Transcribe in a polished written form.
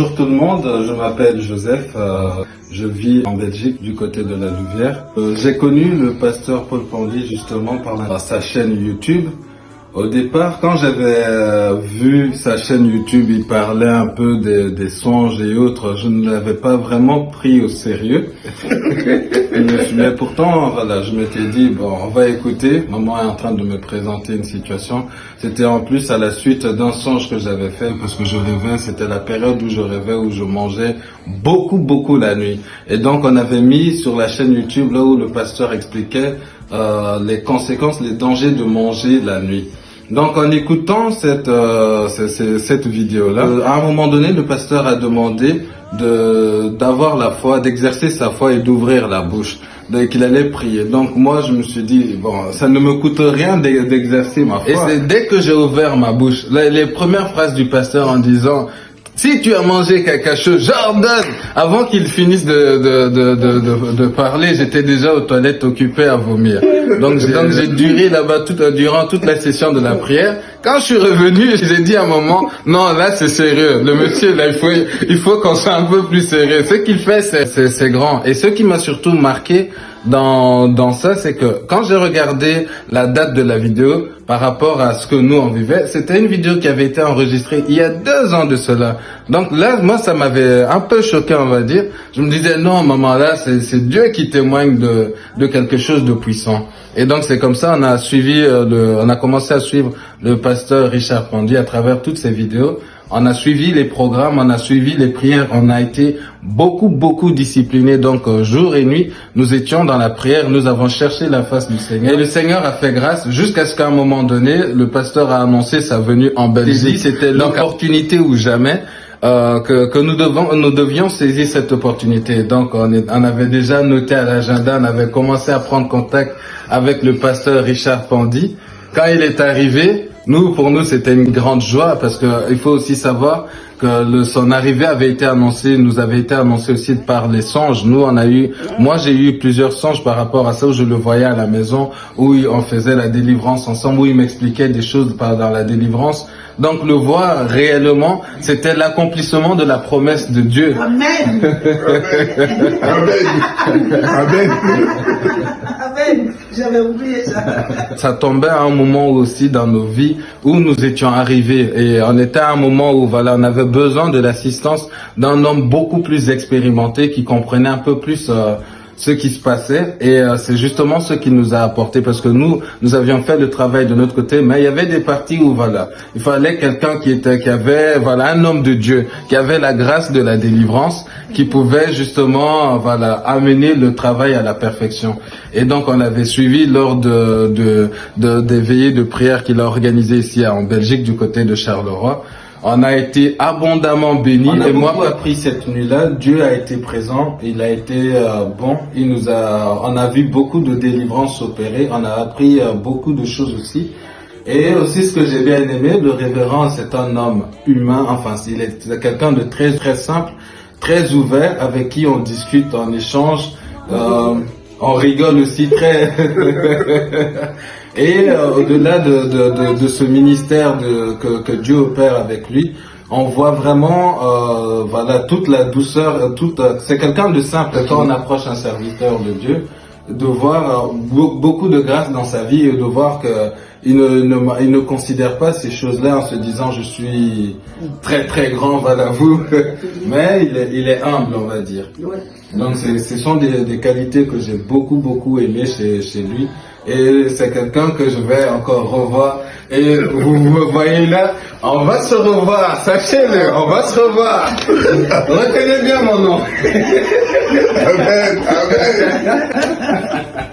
Bonjour tout le monde, je m'appelle Joseph, je vis en Belgique du côté de la Louvière. J'ai connu le pasteur Paul Pandy justement par sa chaîne YouTube. Au départ, quand j'avais vu sa chaîne YouTube, il parlait un peu des songes et autres, je ne l'avais pas vraiment pris au sérieux. Mais pourtant, voilà, je m'étais dit, bon, on va écouter. Maman est en train de me présenter une situation. C'était en plus à la suite d'un songe que j'avais fait, parce que je rêvais, c'était la période où je rêvais, où je mangeais beaucoup la nuit. Et donc, on avait mis sur la chaîne YouTube, là où le pasteur expliquait les conséquences, les dangers de manger la nuit. Donc en écoutant cette vidéo-là, à un moment donné, le pasteur a demandé d'avoir la foi, d'exercer sa foi et d'ouvrir la bouche, qu'il allait prier. Donc moi je me suis dit, bon, ça ne me coûte rien d'exercer ma foi. Et c'est dès que j'ai ouvert ma bouche, les premières phrases du pasteur en disant: si tu as mangé quelque chose, j'ordonne. Avant qu'il finisse de parler, j'étais déjà aux toilettes occupé à vomir. Donc j'ai duré là-bas durant toute la session de la prière. Quand je suis revenu, j'ai dit à un moment, non, là c'est sérieux. Le monsieur, là, il faut qu'on soit un peu plus sérieux. Ce qu'il fait, c'est grand. Et ce qui m'a surtout marqué dans ça, c'est que quand j'ai regardé la date de la vidéo par rapport à ce que nous on vivait, c'était une vidéo qui avait été enregistrée il y a 2 ans de cela. Donc là, moi, ça m'avait un peu choqué, on va dire. Je me disais, non, maman, là, c'est Dieu qui témoigne de quelque chose de puissant. Et donc c'est comme ça, on a commencé à suivre le pasteur Richard Pandy à travers toutes ces vidéos. On a suivi les programmes, on a suivi les prières, on a été beaucoup disciplinés. Donc jour et nuit, nous étions dans la prière, nous avons cherché la face du Seigneur. Et le Seigneur a fait grâce jusqu'à ce qu'à un moment donné, le pasteur a annoncé sa venue en Belgique. C'était l'opportunité ou jamais. Que nous devions saisir cette opportunité. Donc on avait déjà noté à l'agenda, on avait commencé à prendre contact avec le pasteur Richard Pandy. Quand il est arrivé, pour nous c'était une grande joie, parce que il faut aussi savoir que son arrivée nous avait été annoncée aussi par les songes. Moi j'ai eu plusieurs songes par rapport à ça, où je le voyais à la maison, où on faisait la délivrance ensemble, où il m'expliquait des choses dans la délivrance. Donc le voir réellement, c'était l'accomplissement de la promesse de Dieu. Amen. Amen. Amen. Amen. J'avais oublié ça. Ça tombait à un moment aussi dans nos vies où nous étions arrivés, et on était à un moment où voilà, on avait besoin de l'assistance d'un homme beaucoup plus expérimenté, qui comprenait un peu plus ce qui se passait, et c'est justement ce qui nous a apporté, parce que nous avions fait le travail de notre côté, mais il y avait des parties où voilà, il fallait quelqu'un qui avait voilà, un homme de Dieu, qui avait la grâce de la délivrance, qui pouvait justement voilà, amener le travail à la perfection. Et donc on avait suivi lors des veillées de prière qu'il a organisées ici en Belgique, du côté de Charleroi. On a été abondamment bénis. On a beaucoup appris cette nuit-là. Dieu a été présent, il a été bon. On a vu beaucoup de délivrances opérées. On a appris beaucoup de choses aussi. Et aussi, ce que j'ai bien aimé, le révérend, c'est un homme humain. Enfin, il est quelqu'un de très simple, très ouvert, avec qui on discute, on échange, on rigole aussi très. Et au-delà de ce ministère que Dieu opère avec lui, on voit vraiment voilà, toute la douceur, c'est quelqu'un de simple. Quand on approche un serviteur de Dieu, de voir beaucoup de grâce dans sa vie, et de voir qu'il ne considère pas ces choses-là en se disant je suis très grand, voilà vous, mais il est humble, on va dire. Donc ce sont des qualités que j'ai beaucoup aimées chez lui. Et c'est quelqu'un que je vais encore revoir. Et vous me voyez là, on va se revoir, sachez-le, on va se revoir. Retenez bien mon nom. Amen, amen.